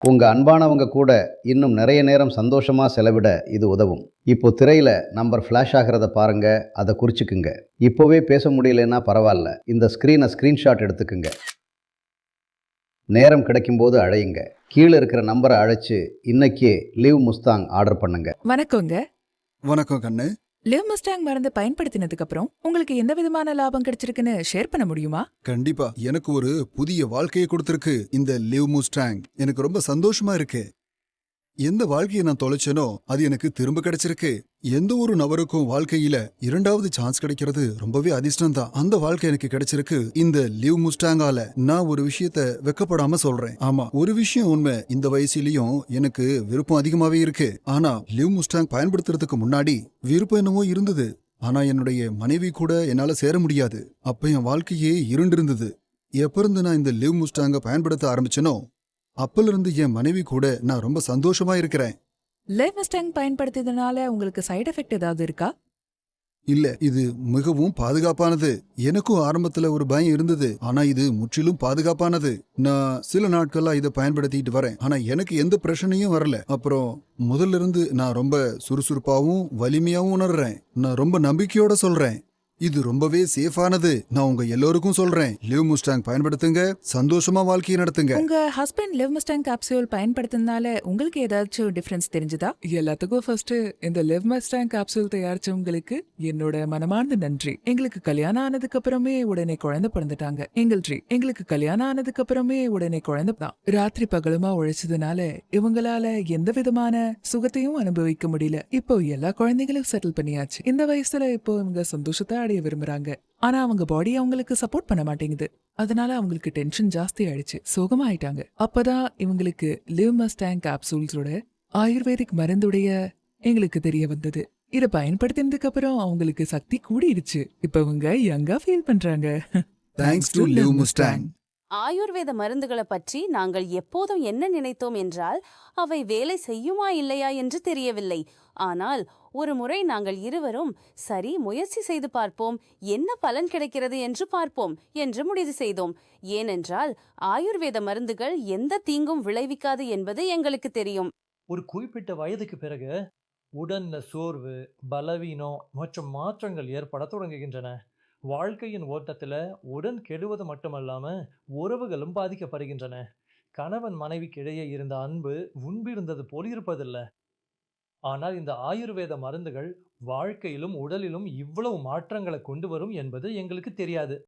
உங்க அன்பானவங்க கூட இன்னும் நிறைய நேரம் சந்தோஷமா செலவிட இது உதவும். இப்போ திரையில நம்பர் ஃபிளாஷ் ஆகிறத பாருங்க, அதை குறிச்சுக்குங்க. இப்போவே பேச முடியலன்னா பரவாயில்ல, இந்த ஸ்க்ரீனை ஸ்க்ரீன்ஷாட் எடுத்துக்குங்க. நேரம் கிடைக்கும்போது அழையுங்க. கீழே இருக்கிற நம்பரை அழைச்சு இன்னைக்கே லிவ் முஸ்தாங் ஆர்டர் பண்ணுங்க. வணக்கங்க. வணக்கம் கண்ணு. லிவ் மஸ்டாங் மருந்து பயன்படுத்தினதுக்கு அப்புறம் உங்களுக்கு எந்த விதமான லாபம் கிடைச்சிருக்குன்னு ஷேர் பண்ண முடியுமா? கண்டிப்பா எனக்கு ஒரு புதிய வாழ்க்கையை கொடுத்திருக்கு இந்த லிவ் முஸ்டாங். எனக்கு ரொம்ப சந்தோஷமா இருக்கு. எந்த வாழ்க்கையை நான் தொலைச்சேனோ அது எனக்கு திரும்ப கிடைச்சிருக்கு. எந்த ஒரு நபருக்கும் வாழ்க்கையில இரண்டாவது சான்ஸ் கிடைக்கிறது ரொம்பவே அதிர்ஷ்டம் தான். அந்த வாழ்க்கை எனக்கு கிடைச்சிருக்கு இந்த லிவ் முஸ்டாங்கால. நான் ஒரு விஷயத்த வெக்கப்படாம சொல்றேன். ஆமா, ஒரு விஷயம் உண்மை. இந்த வயசுலயும் எனக்கு விருப்பம் அதிகமாவே இருக்கு. ஆனா லிவ் முஸ்டாங் பயன்படுத்துறதுக்கு முன்னாடி விருப்பம் என்னவோ இருந்தது. ஆனா என்னுடைய மனைவி கூட என்னால சேர முடியாது. அப்ப என் வாழ்க்கையே இருண்டிருந்தது. எப்ப இருந்து நான் இந்த லிவ் முஸ்டாங்க பயன்படுத்த ஆரம்பிச்சனோ அப்பல இருந்து என் மனைவி கூட நான் ரொம்ப சந்தோஷமா இருக்கிறேன். லிவ் மஸ்டாங் பயன்படுத்தியதுனால உங்களுக்கு சைடு எஃபெக்ட் ஏதாவது இருக்கா? இல்ல, இது மிகவும் பாதுகாப்பானது. எனக்கும் ஆரம்பத்துல ஒரு பயம் இருந்தது. ஆனா இது முற்றிலும் பாதுகாப்பானது. நான் சில நாட்களா இதை பயன்படுத்திட்டு வரேன். ஆனா எனக்கு எந்த பிரச்சனையும் வரல. அப்புறம் முதல்ல இருந்து நான் ரொம்ப சுறுசுறுப்பாவும் வலிமையாவும் உணர்றேன். நான் ரொம்ப நம்பிக்கையோட சொல்றேன், இது ரொம்பவே சேஃபானது. நான் உங்க எல்லோருக்கும் சொல்றேன், லிவ் முஸ்டாங் பயன்படுத்துங்க, சந்தோஷமா வாழ்க்கையை நடத்துங்க. உங்க ஹஸ்பண்ட் லிவ் மஸ்டாங் கேப்சூல் பயன்படுத்தினால உங்களுக்கு ஏதாச்சும் டிஃபரன்ஸ் தெரிஞ்சுதா? எல்லாத்துக்கும் ஃபர்ஸ்ட் இந்த லிவ் மஸ்டாங் கேப்சூல் தயாரிச்சவங்களுக்கு என்னோட மனமார்ந்த நன்றி. எங்களுக்கு கல்யாணம் ஆனதுக்கு அப்புறமே உடனே குழந்தை பிறந்துட்டாங்க. எங்களுக்கு கல்யாணம் ஆனதுக்கு அப்புறமே உடனே குழந்தை தான். ராத்திரி பகலுமா உழைச்சதுனால இவங்களால எந்த விதமான சுகத்தையும் அனுபவிக்க முடியல. இப்போ எல்லா குழந்தைகளும் செட்டில் பண்ணியாச்சு. இந்த வயசுல இப்போ இவங்க சந்தோஷத்தை அடைய விரும்புறாங்க. ஆனா அவங்க பாடி அவங்களுக்கு சப்போர்ட் பண்ண மாட்டேங்குது. அதனால அவங்களுக்கு டென்ஷன் ஜாஸ்தி ஆயிடுச்சு, சோகமா ஆயிட்டாங்க. அப்பதான் இவங்களுக்கு லிவ் மஸ்டாங் கேப்சூல்ஸோட ஆயுர்வேதிக் மருந்துடைய எங்களுக்கு தெரிய வந்தது. இத பயன்படுத்தினதுக்கு அப்புறம் அவங்களுக்கு சக்தி கூடிடுச்சு. இப்ப இவங்க யங்கா ஃபீல் பண்றாங்க. Thanks to live Mustang. ஆயுர்வேத மருந்துகளை பற்றி நாங்கள் எப்போதும் என்ன நினைத்தோம் என்றால் அவை வேலை செய்யுமா இல்லையா என்று தெரியவில்லை. ஆனால் ஒரு முறை நாங்கள் இருவரும் சரி முயற்சி செய்து பார்ப்போம், என்ன பலன் கிடைக்கிறது என்று பார்ப்போம் என்று முடிவு செய்தோம். ஏனென்றால் ஆயுர்வேத மருந்துகள் எந்த தீங்கும் விளைவிக்காது என்பது எங்களுக்கு தெரியும். ஒரு குறிப்பிட்ட வயதுக்கு பிறகு உடல்ல சோர்வு, பலவீனம் மற்றும் மாற்றங்கள் ஏற்பட தொடங்குகின்றன. வாழ்க்கையின் ஓட்டத்துல உடன் கெடுவது மட்டுமல்லாம உறவுகளும் பாதிக்கப்படுகின்றன. கணவன் மனைவிக்கு இடையே இருந்த அன்பு முன்பிருந்தது போல் இருப்பதில்ல. ஆனால் இந்த ஆயுர்வேத மருந்துகள் வாழ்க்கையிலும் உடலிலும் இவ்வளவு மாற்றங்களை கொண்டு வரும் என்பது எங்களுக்கு தெரியாது.